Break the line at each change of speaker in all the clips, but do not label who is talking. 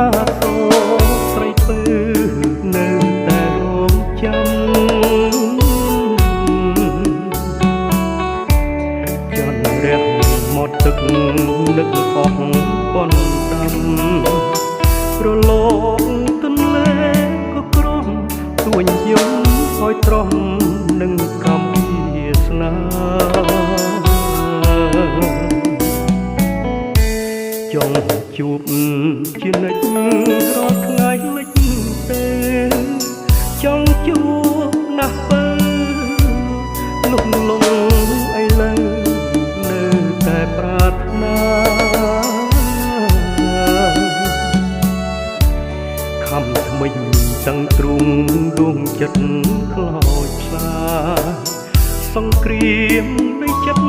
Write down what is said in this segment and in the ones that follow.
អាសូរស្រីពើនៅតែរងចាំចន្ទរះមកទឹកនឹកអស់បនដាំប្រឡងទន្លេក៏ក្រំទួញយំឲ្យទ្រាំនឹងកម្មវាសនាចង់ជួបជានិច្ចរាល់ថ្ងៃលិចទេចង់ជួបណាស់បើលំលងអីលើនៅតែប្រាថ្នាខំថ្មិញទាំងទ្រូងដួងចិត្តខ្លោចផ្សាសង្គ្រាមនៃចិត្ត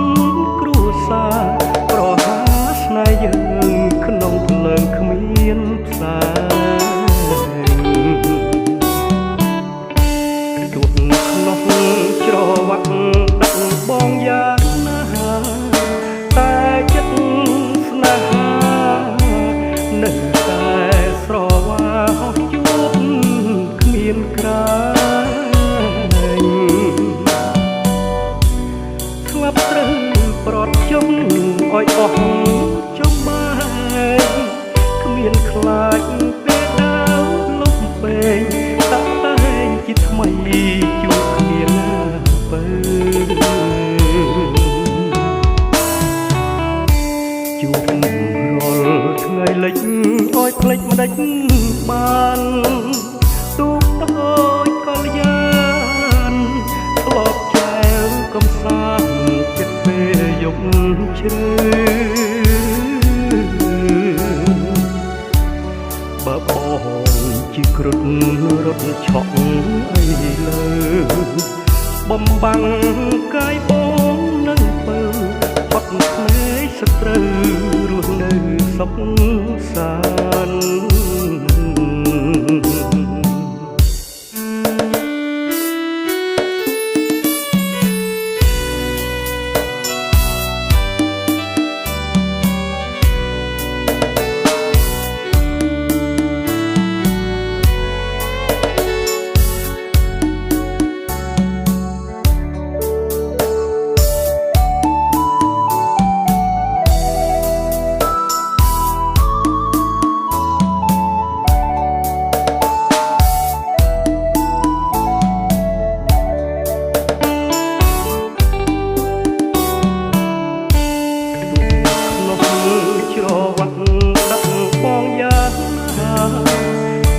គ្រួសារប្រហាស្នេហ៍យើងក្នុងភ្លើងគ្មានផ្សាយជួបក្នុងច្រវាក់ដាក់បងយ៉ាងណាតែចិត្តស្នេហានៅតែស្រវាហោះជួបគ្មានក្រែងស្លាប់ត្រូវប្រត់ជុំឲ្យអស់ចុំបាយគ្មានខ្លាចពេលដើរលុបពេងតាក់តែងជាថ្មីជួបគ្នាណាបើជួបរាល់ថ្ងៃលិចឲ្យភ្លេចមិនដេចបានទូកដូចកល្យានធ្លាប់ចែវកំសាន្តចិត្តពេលយប់ជ្រៅបើបងជាគ្រុឌរត់ឆក់អីលើបំបាំងកាយបងនឹងបើផុតភ្នែកសត្រូវរស់នៅសុខសាន្ត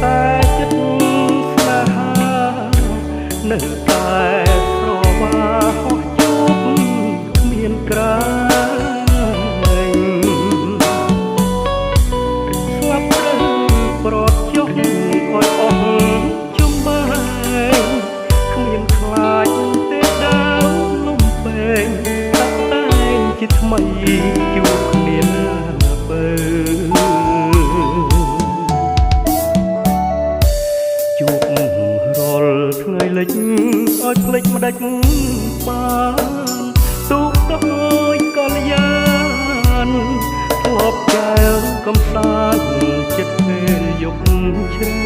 តែចិត្តស្នេហានៅតែស្រវាហោះជួបគ្មានក្រែងស្លាប់ត្រូវប្រត់ចុះឲ្យអស់ជុំបាយគ្មានខ្លាចទេដើរលំពេងតាក់តែងជាថ្មីជួបគ្នាណាបើជួបរាល់ថ្ងៃលិចឲ្យភ្លេចមិនដេចបានទូកដូចកល្យានធ្លាប់ចែវកំសាន្តចិត្តពេលយប់ជ្រៅ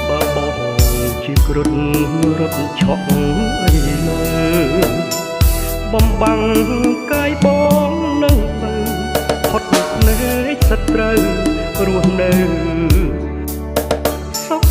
បើបងជាគ្រុឌរត់ឆក់អីលើបំបាំងកាយបងនឹងទៅផុតភ្នែកសត្រូវរស់នៅសុខ